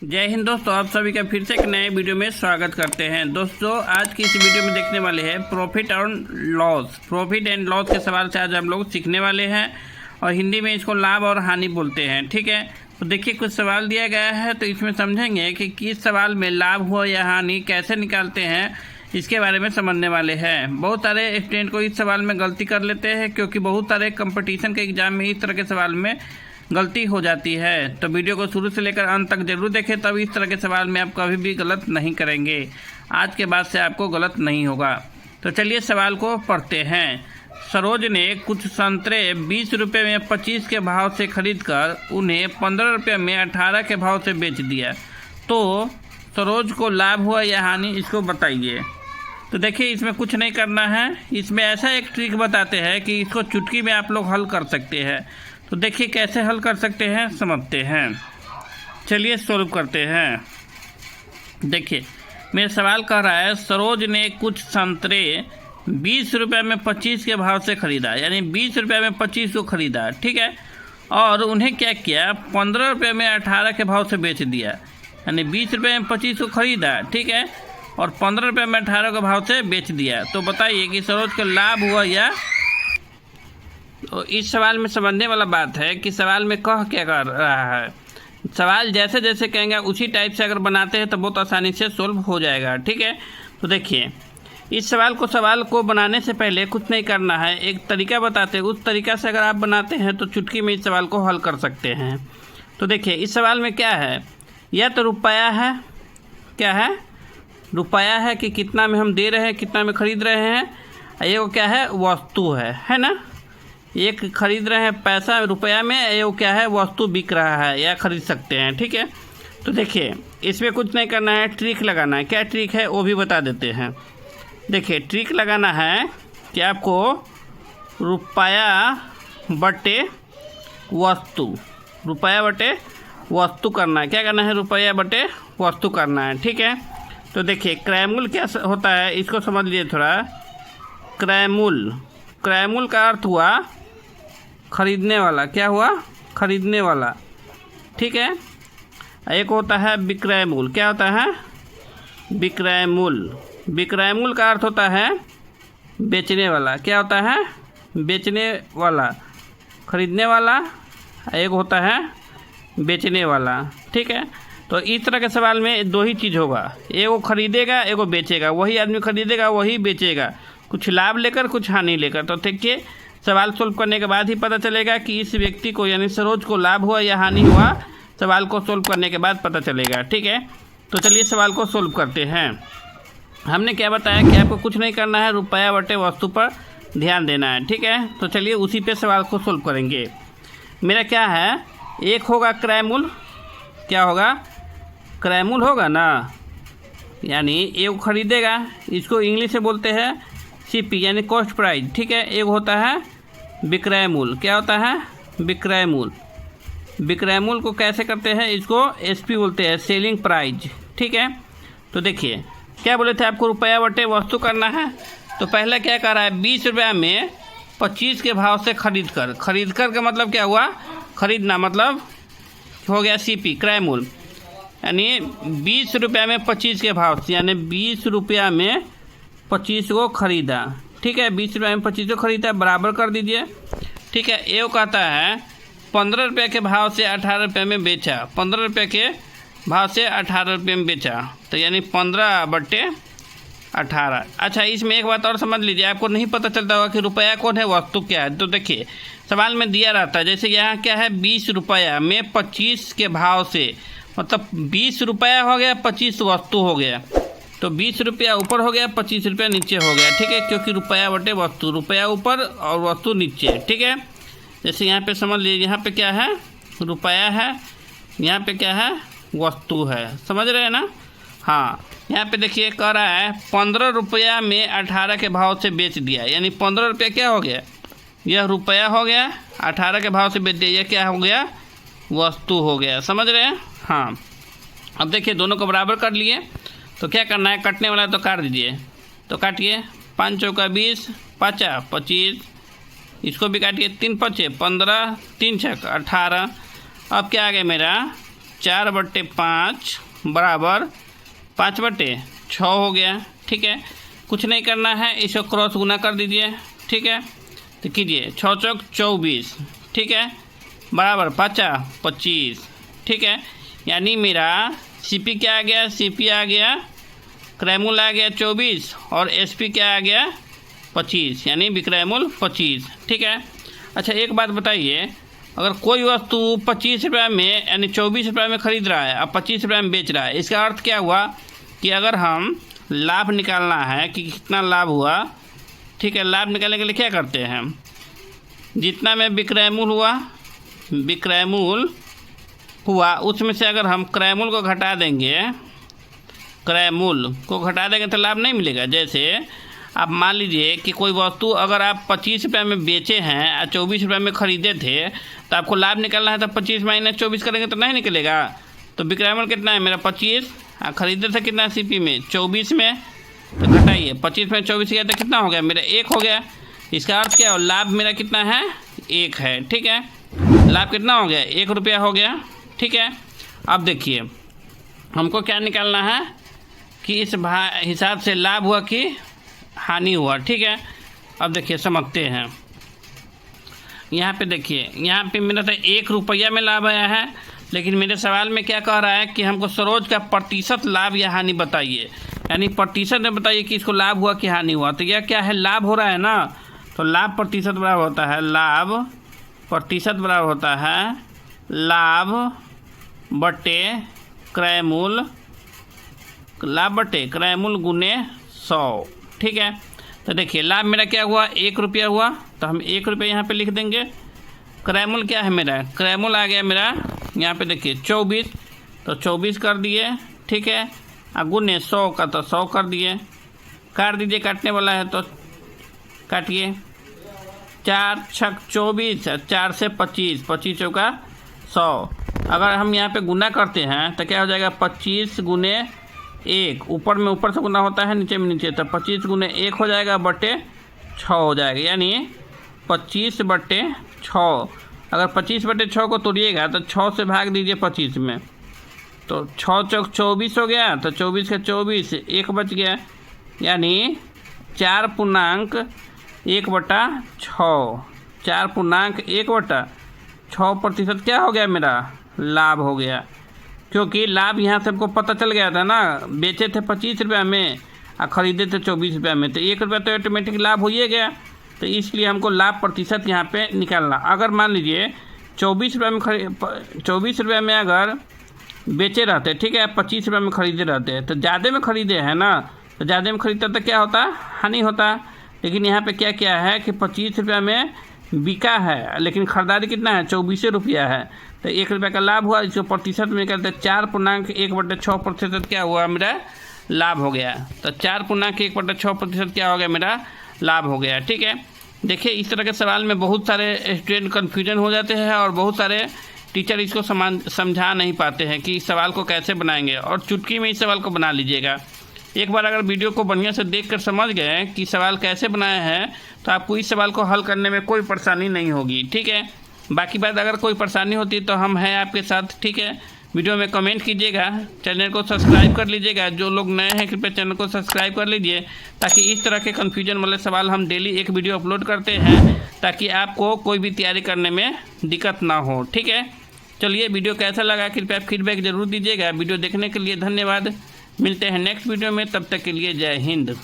जय हिंद दोस्तों, आप सभी का फिर से एक नए वीडियो में स्वागत करते हैं। दोस्तों आज की इस वीडियो में देखने वाले हैं प्रॉफिट एंड लॉस के सवाल से आज हम लोग सीखने वाले हैं और हिंदी में इसको लाभ और हानि बोलते हैं। ठीक है, तो देखिए कुछ सवाल दिया गया है तो इसमें समझेंगे कि किस सवाल में लाभ हुआ या हानि कैसे निकालते हैं, इसके बारे में समझने वाले हैं। बहुत सारे स्टूडेंट को इस सवाल में गलती कर लेते हैं क्योंकि बहुत सारे कंपटीशन के एग्जाम में इस तरह के सवाल में गलती हो जाती है। तो वीडियो को शुरू से लेकर अंत तक जरूर देखें, तब इस तरह के सवाल में आप कभी भी गलत नहीं करेंगे। आज के बाद से आपको गलत नहीं होगा। तो चलिए सवाल को पढ़ते हैं। सरोज ने कुछ संतरे 20 रुपये में 25 के भाव से खरीदकर उन्हें 15 रुपये में 18 के भाव से बेच दिया, तो सरोज को लाभ हुआ या हानि, इसको बताइए। तो देखिए इसमें कुछ नहीं करना है, इसमें ऐसा एक ट्रिक बताते हैं कि इसको चुटकी में आप लोग हल कर सकते हैं। तो देखिए कैसे हल कर सकते हैं, समझते हैं। चलिए सॉल्व करते हैं। देखिए मेरा सवाल कह रहा है सरोज ने कुछ संतरे 20 रुपये में 25 के भाव से ख़रीदा, यानी 20 रुपये में 25 को ख़रीदा, ठीक है, और उन्हें क्या किया 15 रुपये में 18 के भाव से बेच दिया। यानी 20 रुपये में 25 को ख़रीदा, ठीक है, और 15 रुपये में 18 के भाव से बेच दिया। तो बताइए कि सरोज को लाभ हुआ या। तो इस सवाल में समझने वाला बात है कि सवाल में कह क्या कर रहा है। सवाल जैसे जैसे कहेंगे उसी टाइप से अगर बनाते हैं तो बहुत आसानी से सोल्व हो जाएगा। ठीक है, तो देखिए इस सवाल को बनाने से पहले कुछ नहीं करना है, एक तरीका बताते हैं। उस तरीका से अगर आप बनाते हैं तो चुटकी में इस सवाल को हल कर सकते हैं। तो देखिए इस सवाल में क्या है, यह तो रुपया है, क्या है, रुपया है कि कितना में हम दे रहे हैं, कितना में ख़रीद रहे हैं। ये वो क्या है, वस्तु है ना। एक खरीद रहे हैं पैसा रुपया में, ये वो क्या है, वस्तु बिक रहा है या खरीद सकते हैं। ठीक है, तो देखिए इसमें कुछ नहीं करना है, ट्रिक लगाना है। क्या ट्रिक है वो भी बता देते हैं। देखिए ट्रिक लगाना है कि आपको रुपया बटे वस्तु करना है। क्या करना है, रुपया बटे वस्तु करना है। ठीक है, तो देखिए क्रयमूल्य क्या होता है इसको समझ लीजिए थोड़ा। क्रयमूल्य का अर्थ हुआ खरीदने वाला। क्या हुआ, खरीदने वाला। ठीक है, एक होता है विक्रय मूल्य। क्या होता है, विक्रय मूल्य का अर्थ होता है बेचने वाला। क्या होता है, बेचने वाला, खरीदने वाला। एक होता है बेचने वाला। ठीक है, तो इस तरह के सवाल में दो ही चीज़ होगा, एगो खरीदेगा एगो बेचेगा। वही आदमी खरीदेगा वही बेचेगा, कुछ लाभ लेकर कुछ हानि लेकर। तो देखिए सवाल सोल्व करने के बाद ही पता चलेगा कि इस व्यक्ति को यानी सरोज को लाभ हुआ या हानि हुआ। सवाल को सोल्व करने के बाद पता चलेगा। ठीक है, तो चलिए सवाल को सोल्व करते हैं। हमने क्या बताया कि आपको कुछ नहीं करना है, रुपया बटे वस्तु पर ध्यान देना है। ठीक है, तो चलिए उसी पे सवाल को सोल्व करेंगे। मेरा क्या है, एक होगा क्रय मूल्य। क्या होगा, क्रय मूल्य होगा ना, यानी एक खरीदेगा, इसको इंग्लिश से बोलते हैं CP यानी कॉस्ट प्राइस। ठीक है, एक होता है विक्रय मूल्य। क्या होता है, विक्रय मूल्य को कैसे करते हैं, इसको SP बोलते हैं, सेलिंग प्राइस। ठीक है, तो देखिए क्या बोले थे आपको, रुपया बटे वस्तु करना है। तो पहले क्या कर रहा है, 20 रुपया में 25 के भाव से खरीद कर का मतलब क्या हुआ, खरीदना, मतलब हो गया CP क्रय मूल्य, यानी 20 रुपया में 25 के भाव से, यानी 20 रुपया में 25 को ख़रीदा। ठीक है, 20 रुपये में 25 को ख़रीदा, बराबर कर दीजिए। ठीक है, ये कहता है 15 रुपये के भाव से 18 रुपये में बेचा। 15 रुपये के भाव से 18 रुपये में बेचा, तो यानी 15 बटे 18। अच्छा, इसमें एक बात और समझ लीजिए, आपको नहीं पता चलता होगा कि रुपया कौन है, वस्तु क्या है। तो देखिए सवाल में दिया रहता है, जैसे यहाँ क्या है, 20 रुपया में 25 के भाव से, मतलब 20 रुपया हो गया, 25 वस्तु हो गया। तो 20 रुपया ऊपर हो गया, 25 रुपया नीचे हो गया। ठीक है, क्योंकि रुपया बटे वस्तु, रुपया ऊपर और वस्तु नीचे। ठीक है, जैसे यहाँ पे समझ लीजिए, यहाँ पे क्या है, रुपया है, यहाँ पे क्या है, वस्तु है। समझ रहे हैं ना। हाँ, यहाँ पे देखिए कह रहा है 15 रुपया में 18 के भाव से बेच दिया, यानी 15 रुपया क्या हो गया, यह रुपया हो गया, 18 के भाव से बेच दिया, यह क्या हो गया, वस्तु हो गया। समझ रहे हैं। हाँ, अब देखिए दोनों को बराबर कर लिए, तो क्या करना है, कटने वाला है तो काट दीजिए। तो काटिए, 5 चौका 20, 5 25, इसको भी काटिए, 3 5 15, 3 6 18। अब क्या आ गया मेरा 4/5 बराबर 5/6 हो गया। ठीक है, कुछ नहीं करना है, इसको क्रॉस गुना कर दीजिए। ठीक है, तो कीजिए 6 चौक 24, ठीक है, बराबर 5 25। ठीक है, यानी मेरा सीपी क्या आ गया, सीपी आ गया, क्रयमूल आ गया 24 और एसपी क्या आ गया 25, यानी विक्रयमूल 25। ठीक है, अच्छा एक बात बताइए, अगर कोई वस्तु 25 रुपये में यानी 24 रुपये में ख़रीद रहा है और 25 रुपये में बेच रहा है, इसका अर्थ क्या हुआ कि अगर हम लाभ निकालना है कि कितना लाभ हुआ, ठीक है, लाभ निकालने के लिए क्या करते हैं, जितना में विक्रयमूल हुआ उसमें से अगर हम क्रयमूल को घटा देंगे, क्रयमूल को घटा देंगे तो लाभ नहीं मिलेगा। जैसे आप मान लीजिए कि कोई वस्तु अगर आप 25 रुपये में बेचे हैं और 24 रुपये में ख़रीदे थे, तो आपको लाभ निकालना है तो 25 माइनस 24 करेंगे तो नहीं निकलेगा। तो विक्रयमूल कितना है मेरा 25, ख़रीदे थे कितना सीपी में 24 में, तो घटाइए 25 में 24 गया तो कितना हो गया मेरा 1 हो गया। इसका अर्थ क्या हो, लाभ मेरा कितना है 1 है। ठीक है, लाभ कितना हो गया 1 रुपया हो गया। ठीक है, अब देखिए हमको क्या निकालना है कि इस हिसाब से लाभ हुआ कि हानि हुआ। ठीक है, अब देखिए समझते हैं। यहाँ पे देखिए, यहाँ पे मेरा तो 1 रुपया में लाभ आया है, लेकिन मेरे सवाल में क्या कह रहा है कि हमको सरोज का प्रतिशत लाभ या हानि बताइए, यानी प्रतिशत में बताइए कि इसको लाभ हुआ कि हानि हुआ। तो यह क्या है, लाभ हो रहा है ना, तो लाभ प्रतिशत बराबर होता है, लाभ प्रतिशत बराबर होता है लाभ बटे क्रयमूल, लाभ बटे क्रयमूल गुने 100। ठीक है, तो देखिए लाभ मेरा क्या हुआ 1 रुपया हुआ, तो हम 1 रुपया यहाँ पे लिख देंगे। क्रयमूल क्या है मेरा, क्रयमूल आ गया मेरा यहाँ पे देखिए 24, तो 24 कर दिए। ठीक है, और गुने 100 का तो 100 कर दिए। काट दीजिए, काटने वाला है तो काटिए। 4 छक 24, 4 से 25, 25 चौका 100। अगर हम यहाँ पे गुना करते हैं तो क्या हो जाएगा 25 गुने 1, ऊपर में ऊपर से गुना होता है, नीचे में नीचे, तो 25 गुने 1 हो जाएगा बटे 6 हो जाएगा, यानी 25/6। अगर 25/6 को तोड़िएगा तो 6 से भाग दीजिए 25 में, तो 6 चौक 24 हो गया, तो 24 का 24 1 बच गया, यानी 4.1/6, 4.1/6% क्या हो गया मेरा लाभ हो गया। क्योंकि लाभ यहाँ से हमको पता चल गया था ना, बेचे थे 25 रुपये में और ख़रीदे थे 24 रुपये में, तो 1 रुपया तो ऑटोमेटिक लाभ हो ही गया। तो इसलिए हमको लाभ प्रतिशत यहाँ पे निकालना। अगर मान लीजिए 24 रुपये में अगर बेचे रहते, ठीक है, 25 रुपये में ख़रीदे रहते, तो ज़्यादा में ख़रीदे हैं ना, तो ज़्यादा में ख़रीदता तो क्या होता, हानि होता। लेकिन यहाँ पे क्या क्या है कि 25 रुपये में बिका है, लेकिन ख़रीदारी कितना है 24 रुपया है, तो 1 रुपये का लाभ हुआ। इसको प्रतिशत में निकलते 4.1/6% क्या हुआ मेरा लाभ हो गया। तो 4.1/6% क्या हो गया मेरा लाभ हो गया। ठीक है, देखिए इस तरह के सवाल में बहुत सारे स्टूडेंट कन्फ्यूजन हो जाते हैं और बहुत सारे टीचर इसको समझा नहीं पाते हैं कि इस सवाल को कैसे बनाएंगे, और चुटकी में इस सवाल को बना लीजिएगा। एक बार अगर वीडियो को बढ़िया से देखकर समझ गए कि सवाल कैसे बनाया है, तो आपको इस सवाल को हल करने में कोई परेशानी नहीं होगी। ठीक है, बाकी बात अगर कोई परेशानी होती है तो हम हैं आपके साथ। ठीक है, वीडियो में कमेंट कीजिएगा, चैनल को सब्सक्राइब कर लीजिएगा। जो लोग नए हैं कृपया चैनल को सब्सक्राइब कर लीजिए, ताकि इस तरह के कन्फ्यूजन वाले सवाल हम डेली एक वीडियो अपलोड करते हैं, ताकि आपको कोई भी तैयारी करने में दिक्कत ना हो। ठीक है, चलिए वीडियो कैसा लगा कृपया फीडबैक ज़रूर दीजिएगा। वीडियो देखने के लिए धन्यवाद। मिलते हैं नेक्स्ट वीडियो में, तब तक के लिए जय हिंद।